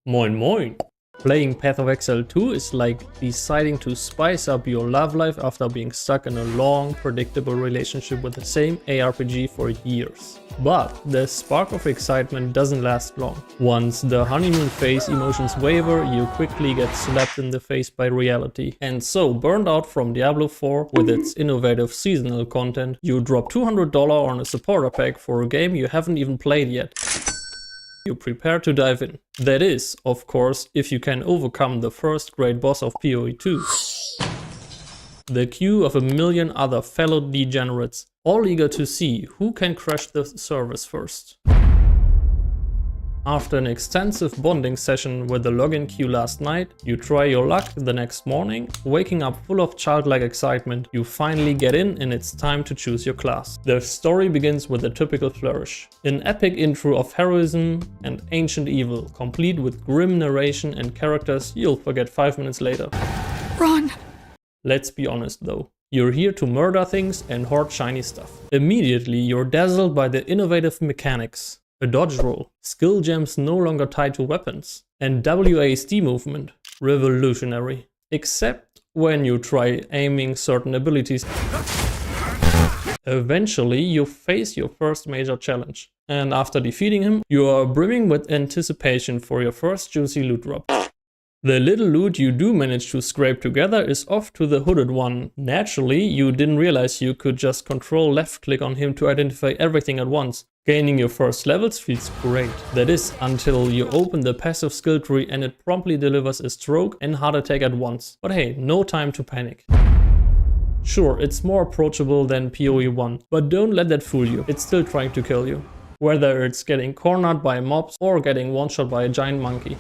Moin moin! Playing Path of Exile 2 is like deciding to spice up your love life after being stuck in a long, predictable relationship with the same ARPG for years. But the spark of excitement doesn't last long. Once the honeymoon phase emotions waver, you quickly get slapped in the face by reality. And so, burned out from Diablo 4 with its innovative seasonal content, you drop $200 on a supporter pack for a game you haven't even played yet. You prepare to dive in. That is, of course, if you can overcome the first great boss of PoE 2. The queue of a million other fellow degenerates, all eager to see who can crash the service first. After an extensive bonding session with the login queue last night, you try your luck the next morning, waking up full of childlike excitement. You finally get in and it's time to choose your class. The story begins with a typical flourish. An epic intro of heroism and ancient evil, complete with grim narration and characters you'll forget 5 minutes later. Run! Let's be honest though. You're here to murder things and hoard shiny stuff. Immediately you're dazzled by the innovative mechanics. A dodge roll, skill gems no longer tied to weapons, and WASD movement, revolutionary. Except when you try aiming certain abilities. Eventually you face your first major challenge, and after defeating him, you are brimming with anticipation for your first juicy loot drop. The little loot you do manage to scrape together is off to the hooded one. Naturally, you didn't realize you could just control left click on him to identify everything at once. Gaining your first levels feels great. That is, until you open the passive skill tree and it promptly delivers a stroke and heart attack at once. But hey, no time to panic. Sure, it's more approachable than PoE 1, but don't let that fool you. It's still trying to kill you. Whether it's getting cornered by mobs or getting one-shot by a giant monkey.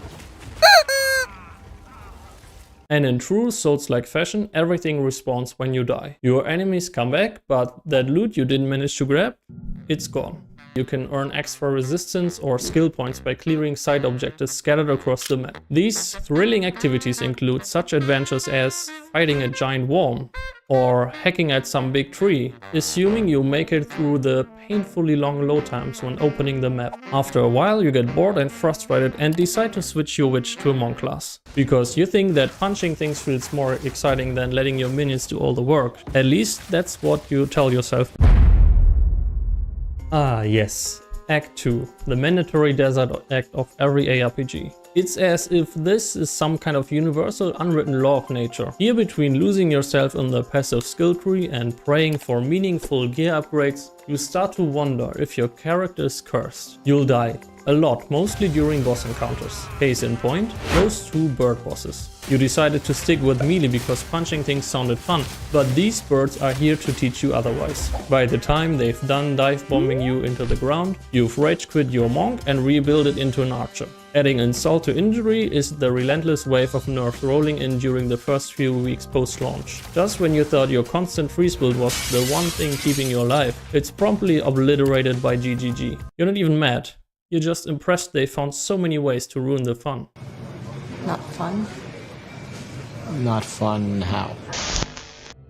And in true Souls-like fashion, everything respawns when you die. Your enemies come back, but that loot you didn't manage to grab, it's gone. You can earn extra resistance or skill points by clearing side objectives scattered across the map. These thrilling activities include such adventures as fighting a giant worm or hacking at some big tree, assuming you make it through the painfully long load times when opening the map. After a while you get bored and frustrated and decide to switch your witch to a monk class. Because you think that punching things feels more exciting than letting your minions do all the work. At least that's what you tell yourself. Ah yes, Act 2, the mandatory desert act of every ARPG. It's as if this is some kind of universal unwritten law of nature. Here, between losing yourself in the passive skill tree and praying for meaningful gear upgrades, you start to wonder if your character is cursed. You'll die. A lot, mostly during boss encounters. Case in point, those two bird bosses. You decided to stick with melee because punching things sounded fun, but these birds are here to teach you otherwise. By the time they've done dive bombing you into the ground, you've rage quit your monk and rebuild it into an archer. Adding insult to injury is the relentless wave of nerfs rolling in during the first few weeks post-launch. Just when you thought your constant freeze build was the one thing keeping you alive, it's promptly obliterated by GGG. You're not even mad. You're just impressed they found so many ways to ruin the fun. Not fun? Not fun how?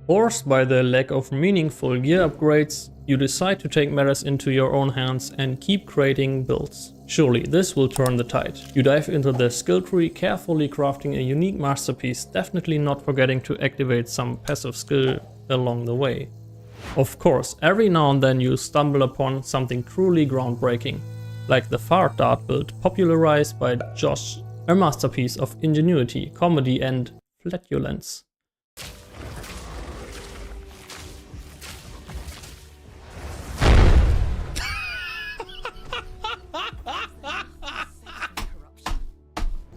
Forced by the lack of meaningful gear upgrades, you decide to take matters into your own hands and keep creating builds. Surely this will turn the tide. You dive into the skill tree, carefully crafting a unique masterpiece, definitely not forgetting to activate some passive skill along the way. Of course, every now and then you stumble upon something truly groundbreaking, like the fart dart build popularized by Josh, a masterpiece of ingenuity, comedy and flatulence.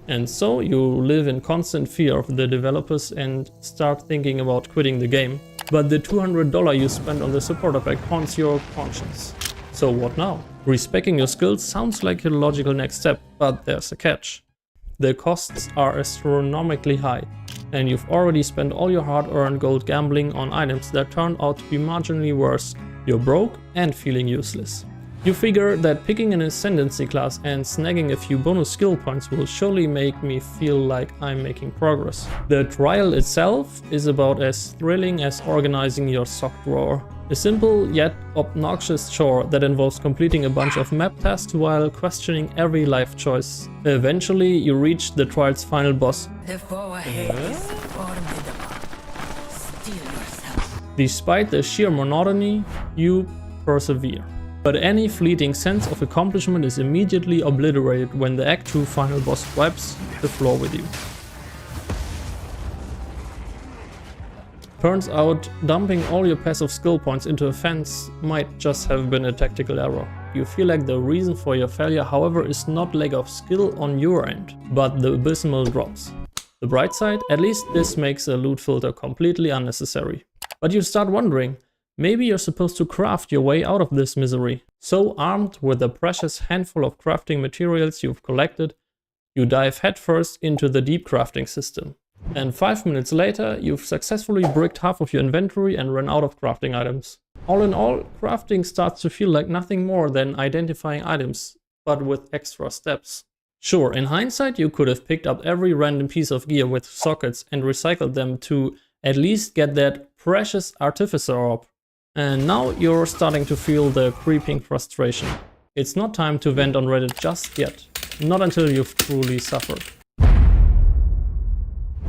And so you live in constant fear of the developers and start thinking about quitting the game. But the $200 you spent on the supporter pack haunts your conscience. So what now? Respeccing your skills sounds like a logical next step, but there's a catch. The costs are astronomically high, and you've already spent all your hard-earned gold gambling on items that turned out to be marginally worse. You're broke and feeling useless. You figure that picking an ascendancy class and snagging a few bonus skill points will surely make me feel like I'm making progress. The trial itself is about as thrilling as organizing your sock drawer. A simple yet obnoxious chore that involves completing a bunch of map tasks while questioning every life choice. Eventually you reach the trial's final boss. The foe ahead is formidable. Steel yourself. Despite the sheer monotony, you persevere. But any fleeting sense of accomplishment is immediately obliterated when the Act 2 final boss wipes the floor with you. Turns out, dumping all your passive skill points into a fence might just have been a tactical error. You feel like the reason for your failure, however, is not lack of skill on your end, but the abysmal drops. The bright side, at least this makes a loot filter completely unnecessary. But you start wondering, maybe you're supposed to craft your way out of this misery. So armed with the precious handful of crafting materials you've collected, you dive headfirst into the deep crafting system. And 5 minutes later, you've successfully bricked half of your inventory and run out of crafting items. All in all, crafting starts to feel like nothing more than identifying items, but with extra steps. Sure, in hindsight you could have picked up every random piece of gear with sockets and recycled them to at least get that precious artificer orb. And now you're starting to feel the creeping frustration. It's not time to vent on Reddit just yet. Not until you've truly suffered.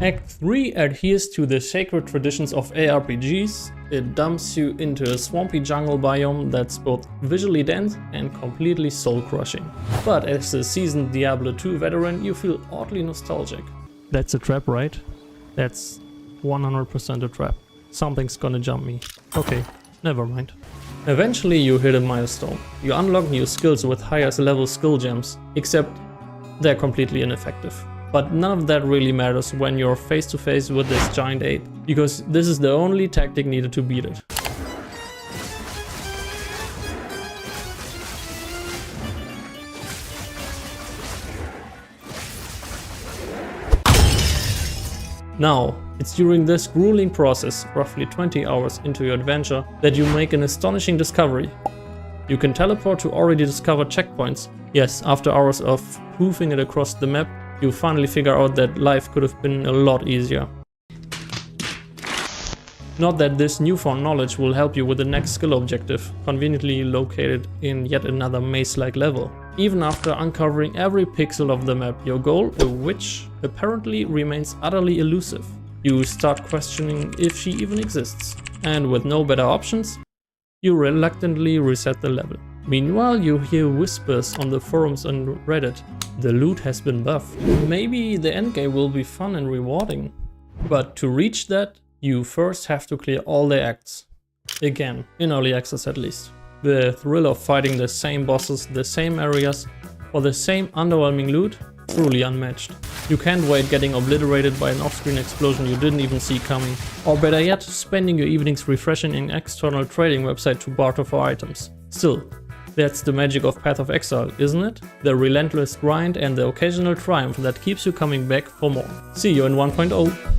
Act 3 adheres to the sacred traditions of ARPGs. It dumps you into a swampy jungle biome that's both visually dense and completely soul-crushing. But as a seasoned Diablo 2 veteran, you feel oddly nostalgic. That's a trap, right? That's 100% a trap. Something's gonna jump me. Okay, never mind. Eventually you hit a milestone. You unlock new skills with higher level skill gems, except they're completely ineffective. But none of that really matters when you're face to face with this giant ape, because this is the only tactic needed to beat it. Now, it's during this grueling process, roughly 20 hours into your adventure, that you make an astonishing discovery. You can teleport to already discovered checkpoints. Yes, after hours of hoofing it across the map, you finally figure out that life could have been a lot easier. Not that this newfound knowledge will help you with the next skill objective, conveniently located in yet another maze-like level. Even after uncovering every pixel of the map, your goal, which apparently remains utterly elusive. You start questioning if she even exists, and with no better options, you reluctantly reset the level. Meanwhile, you hear whispers on the forums and Reddit. The loot has been buffed. Maybe the endgame will be fun and rewarding. But to reach that, you first have to clear all the acts. Again, in early access at least. The thrill of fighting the same bosses, the same areas, or the same underwhelming loot, truly unmatched. You can't wait getting obliterated by an off-screen explosion you didn't even see coming. Or better yet, spending your evenings refreshing an external trading website to barter for items. Still, that's the magic of Path of Exile, isn't it? The relentless grind and the occasional triumph that keeps you coming back for more. See you in 1.0.